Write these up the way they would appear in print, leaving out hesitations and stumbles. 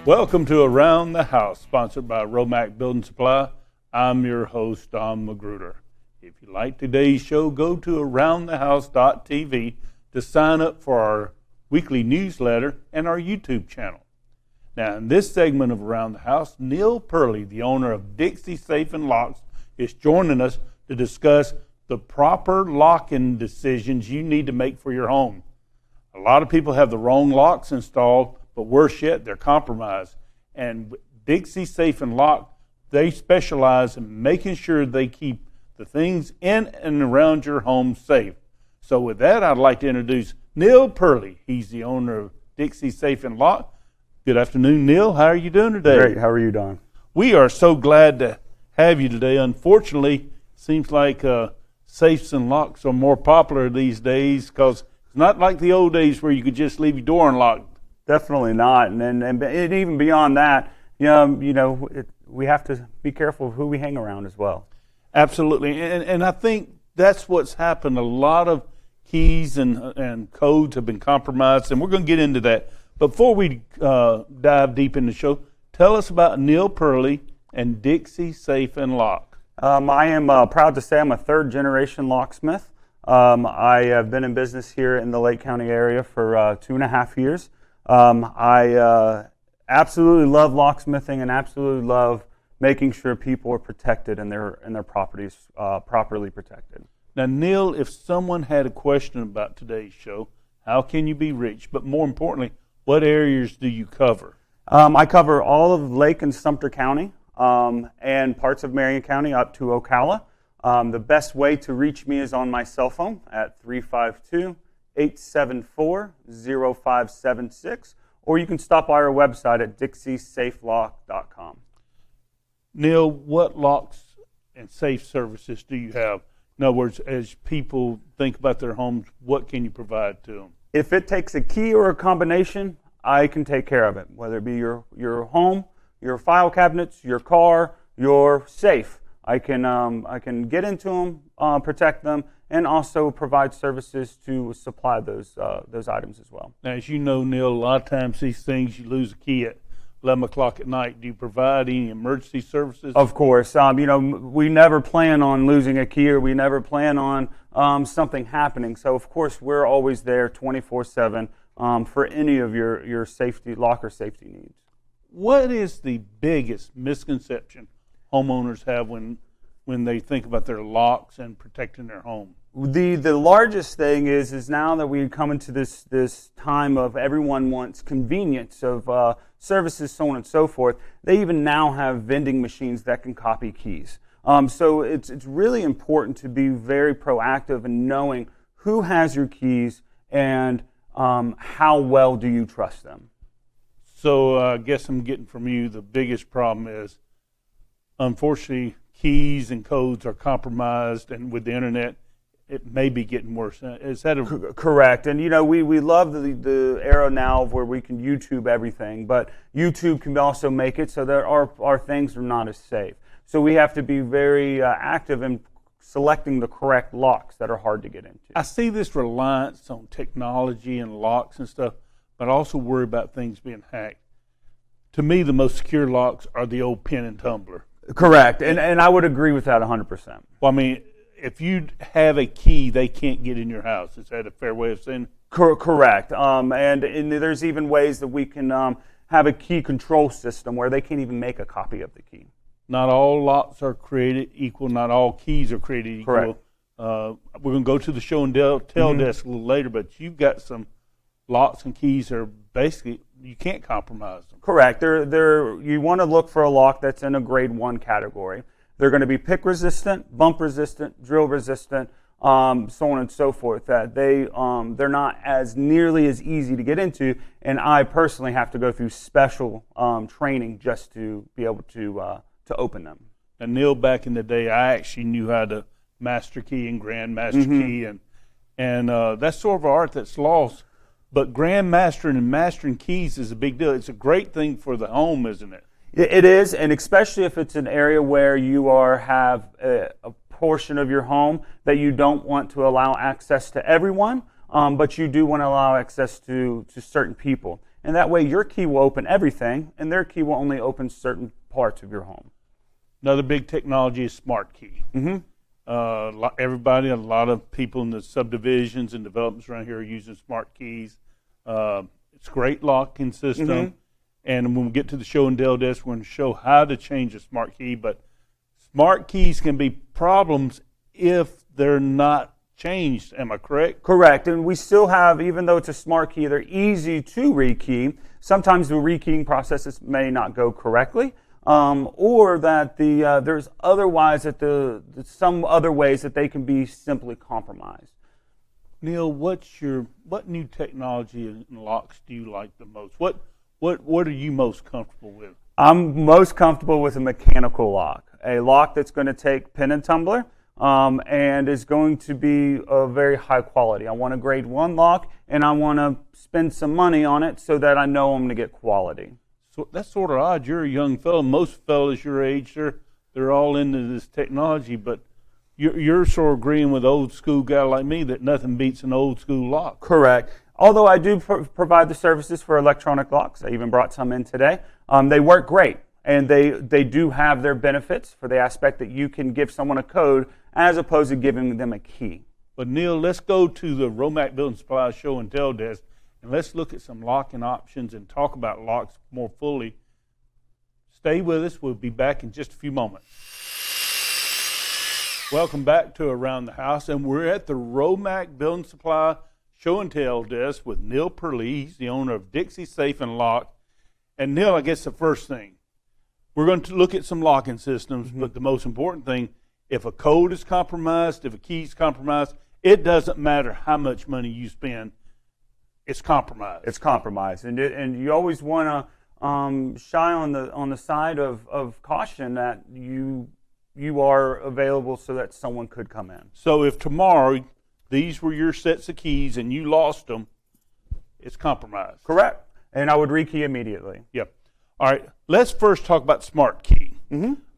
Welcome to Around the House, sponsored by Romac Building Supply. I'm your host, Don Magruder. If you like today's show, go to aroundthehouse.tv to sign up for our weekly newsletter and our YouTube channel. Now, in this segment of Around the House, Neal Purlee, the owner of Dixie Safe and Locks, is joining us to discuss the proper locking decisions you need to make for your home. A lot of people have the wrong locks installed, but worse yet, they're compromised. And Dixie Safe and Lock, they specialize in making sure they keep the things in and around your home safe. So with that, I'd like to introduce Neal Purlee. He's the owner of Dixie Safe and Lock. Good afternoon, Neal. How are you doing today? Great. How are you, Don? We are so glad to have you today. Unfortunately, it seems like safes and locks are more popular these days because it's not like the old days where you could just leave your door unlocked. Definitely not, and even beyond that, we have to be careful of who we hang around as well. Absolutely, and I think that's what's happened. A lot of keys and codes have been compromised, and we're going to get into that. But before we dive deep into the show, tell us about Neal Purlee and Dixie Safe and Lock. I am proud to say I'm a third-generation locksmith. I have been in business here in the Lake County area for 2.5 years. I absolutely love locksmithing and absolutely love making sure people are protected and their properties properly protected. Now, Neal, if someone had a question about today's show, how can you be reached? But more importantly, what areas do you cover? I cover all of Lake and Sumter County and parts of Marion County up to Ocala. The best way to reach me is on my cell phone at 352-874-0576, or you can stop by our website at dixiesafelock.com. Neal, what locks and safe services do you have? In other words, as people think about their homes, what can you provide to them? If it takes a key or a combination, I can take care of it, whether it be your home, your file cabinets, your car, your safe. I can get into them, protect them, and also provide services to supply those items as well. Now, as you know, Neal, a lot of times these things, you lose a key at 11 o'clock at night. Do you provide any emergency services? Of course. We never plan on losing a key, or we never plan on something happening. So, of course, we're always there 24/7 for any of your safety, locker safety needs. What is the biggest misconception homeowners have when they think about their locks and protecting their home? The largest thing is now that we come into this time of everyone wants convenience of services, so on and so forth. They even now have vending machines that can copy keys. So it's really important to be very proactive in knowing who has your keys and how well do you trust them. So I guess I'm getting from you the biggest problem is, unfortunately, keys and codes are compromised, and with the internet, it may be getting worse. Is that correct? And we love the era now of where we can YouTube everything, but YouTube can also make it so there are things that are not as safe. So we have to be very active in selecting the correct locks that are hard to get into. I see this reliance on technology and locks and stuff, but I also worry about things being hacked. To me, the most secure locks are the old pin and tumbler. Correct, and I would agree with that 100%. Well, I mean, if you have a key, they can't get in your house. Is that a fair way of saying it? Correct, and there's even ways that we can have a key control system where they can't even make a copy of the key. Not all locks are created equal. Not all keys are created equal. Correct. We're going to go to the show and tell desk a little later, but you've got some locks and keys that are basically, you can't compromise them. Correct. You want to look for a lock that's in a grade 1 category. They're going to be pick resistant, bump resistant, drill resistant, so on and so forth. That they're not as nearly as easy to get into, and I personally have to go through special training just to be able to open them. And Neal, back in the day, I actually knew how to master key and grandmaster key, and that's sort of an art that's lost. But grandmastering and mastering keys is a big deal. It's a great thing for the home, isn't it? It is, and especially if it's an area where you have a portion of your home that you don't want to allow access to everyone, but you do want to allow access to certain people. and that way your key will open everything, and their key will only open certain parts of your home. Another big technology is smart key. Everybody, a lot of people in the subdivisions and developments around here are using smart keys. It's a great locking system. And when we get to the show and tell desk, we're going to show how to change a smart key. But smart keys can be problems if they're not changed. Am I correct? Correct. And we still have, even though it's a smart key, they're easy to rekey. Sometimes the rekeying processes may not go correctly, or that there's otherwise some other ways that they can be simply compromised. Neal, what new technology and locks do you like the most? What are you most comfortable with? I'm most comfortable with a mechanical lock, a lock that's going to take pin and tumbler and is going to be of very high quality. I want a grade 1 lock, and I want to spend some money on it so that I know I'm going to get quality. So that's sort of odd. You're a young fellow. Most fellows your age, they're all into this technology, but you're sort of agreeing with an old school guy like me that nothing beats an old school lock. Correct. Although I do provide the services for electronic locks. I even brought some in today. They work great, and they do have their benefits for the aspect that you can give someone a code as opposed to giving them a key. But Neal, let's go to the Romac Building Supply show and tell desk, and let's look at some locking options and talk about locks more fully. Stay with us. We'll be back in just a few moments. Welcome back to Around the House, and we're at the Romac Building Supply show and tell desk with Neal Purlee. He's the owner of Dixie Safe and Lock. And Neal, I guess the first thing, we're going to look at some locking systems, but the most important thing, if a code is compromised, if a key is compromised, it doesn't matter how much money you spend, it's compromised. It's compromised, and you always want to shy on the side of caution that you are available so that someone could come in. So if tomorrow these were your sets of keys and you lost them, it's compromised. Correct. And I would rekey immediately. Yep. All right. Let's first talk about smart key.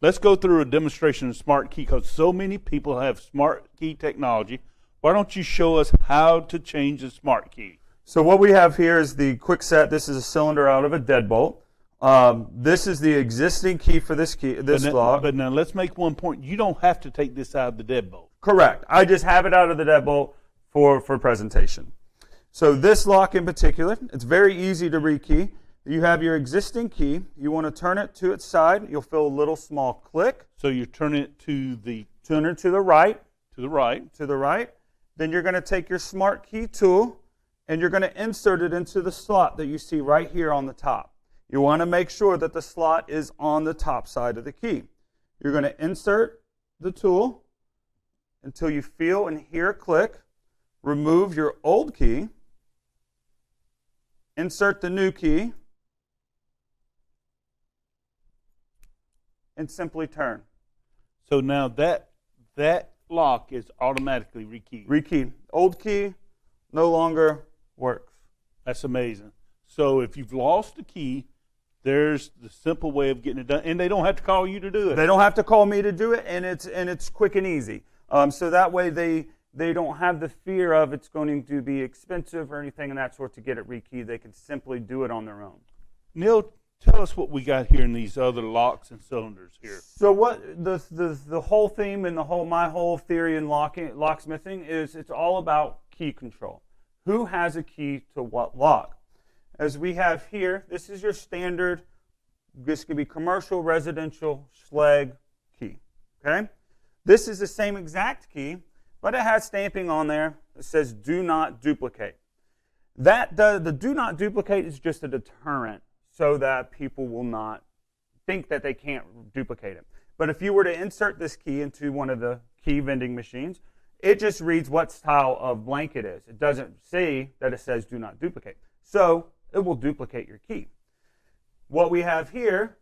Let's go through a demonstration of smart key because so many people have smart key technology. Why don't you show us how to change a smart key? So what we have here is the quick set. This is a cylinder out of a deadbolt. This is the existing key for this lock. But now let's make one point. You don't have to take this out of the deadbolt. Correct. I just have it out of the deadbolt for presentation. So this lock in particular, it's very easy to rekey. You have your existing key. You want to turn it to its side. You'll feel a little small click. So you turn it to the right. To the right. To the right. Then you're going to take your smart key tool and you're going to insert it into the slot that you see right here on the top. You want to make sure that the slot is on the top side of the key. You're going to insert the tool until you feel and hear a click. Remove your old key. Insert the new key. And simply turn. So now that lock is automatically rekeyed. Rekeyed. Old key no longer works. That's amazing. So if you've lost a key, there's the simple way of getting it done, and they don't have to call you to do it. They don't have to call me to do it, and it's quick and easy. So that way they don't have the fear of it's going to be expensive or anything of that sort to get it rekeyed. They can simply do it on their own. Neal, tell us what we got here in these other locks and cylinders here. So what the whole theme and my whole theory in locksmithing is it's all about key control. Who has a key to what lock? As we have here, this is your standard, this could be commercial, residential, Schlage key. Okay? This is the same exact key, but it has stamping on there that says do not duplicate. The do not duplicate is just a deterrent so that people will not think that they can't duplicate it. But if you were to insert this key into one of the key vending machines, it just reads what style of blank it is. It doesn't say that it says do not duplicate. So it will duplicate your key. What we have here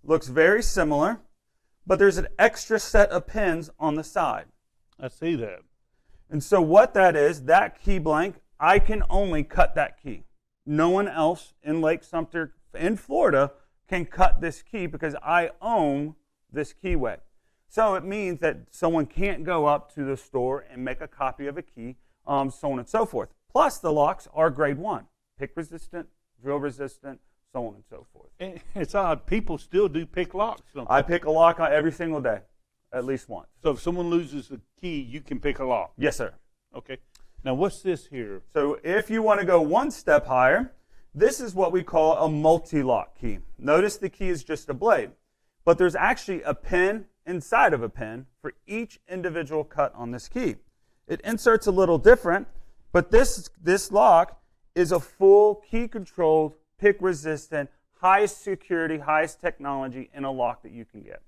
looks very similar, but there's an extra set of pins on the side. I see that. And so what that is, that key blank, I can only cut that key. No one else in Lake Sumter in Florida can cut this key because I own this keyway. So it means that someone can't go up to the store and make a copy of a key, so on and so forth. Plus the locks are grade 1. Pick resistant, drill resistant, so on and so forth. And it's odd. People still do pick locks. Don't they? I pick a lock every single day, at least once. So if someone loses a key, you can pick a lock. Yes, sir. Okay. Now what's this here? So if you want to go one step higher, this is what we call a multi-lock key. Notice the key is just a blade, but there's actually a pin inside of a pin for each individual cut on this key. It inserts a little different, but this lock is a full key-controlled, pick-resistant, highest security, highest technology in a lock that you can get.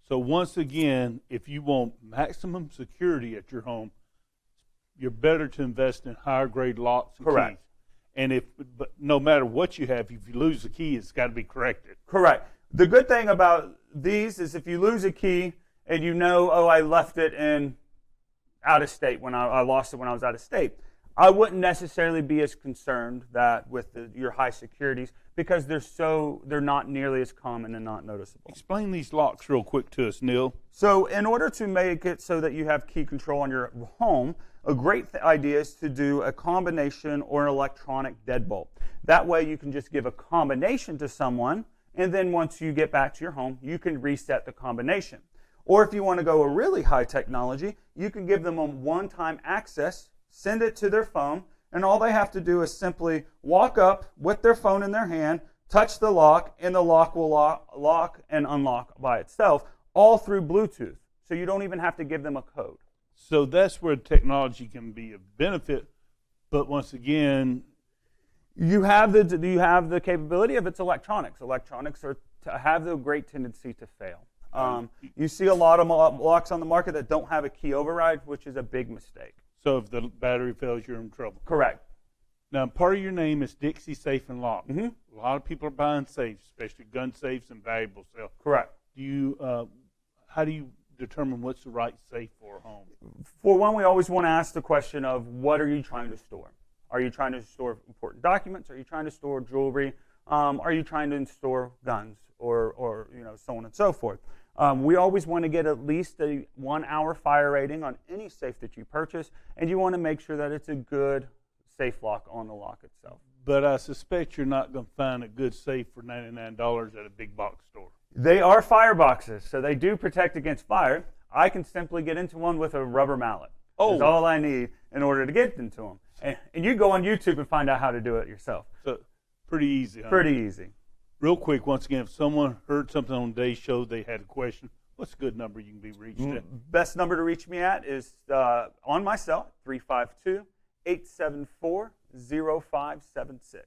So once again, if you want maximum security at your home, you're better to invest in higher grade locks and Correct. keys. And but no matter what you have, if you lose the key, it's got to be corrected. Correct. The good thing about these is if you lose a key and you know, oh, I left it in out of state when I lost it when I was out of state, I wouldn't necessarily be as concerned that with your high securities because they're not nearly as common and not noticeable. Explain these locks real quick to us, Neal. So in order to make it so that you have key control on your home, a great idea is to do a combination or an electronic deadbolt. That way you can just give a combination to someone, and then once you get back to your home, you can reset the combination. Or if you want to go a really high technology, you can give them a one-time access, send it to their phone, and all they have to do is simply walk up with their phone in their hand, touch the lock, and the lock will lock and unlock by itself, all through Bluetooth. So you don't even have to give them a code. So that's where technology can be of benefit, but once again, you have the capability of its electronics. Electronics have the great tendency to fail. You see a lot of locks on the market that don't have a key override, which is a big mistake. so if the battery fails, you're in trouble. Correct. Now, part of your name is Dixie Safe and Lock. Mm-hmm. A lot of people are buying safes, especially gun safes and valuable stuff. Correct. How do you determine what's the right safe for a home? For one, we always want to ask the question of what are you trying to store? Are you trying to store important documents? Are you trying to store jewelry? Are you trying to store guns or so on and so forth? We always want to get at least a 1 hour fire rating on any safe that you purchase, and you want to make sure that it's a good safe lock on the lock itself. But I suspect you're not going to find a good safe for $99 at a big box store. They are fire boxes, so they do protect against fire. I can simply get into one with a rubber mallet. That's all I need in order to get into them. And you go on YouTube and find out how to do it yourself. So pretty easy, huh? Pretty easy. Real quick, once again, if someone heard something on today's show, they had a question, what's a good number you can be reached at? Best number to reach me at is on my cell, 352-874-0576.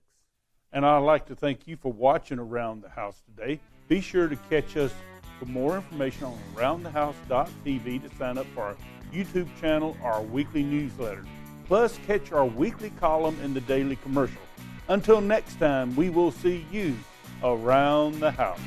And I'd like to thank you for watching Around the House today. Be sure to catch us for more information on AroundTheHouse.tv to sign up for our YouTube channel or our weekly newsletter. Plus, catch our weekly column in the Daily Commercial. Until next time, we will see you around the house.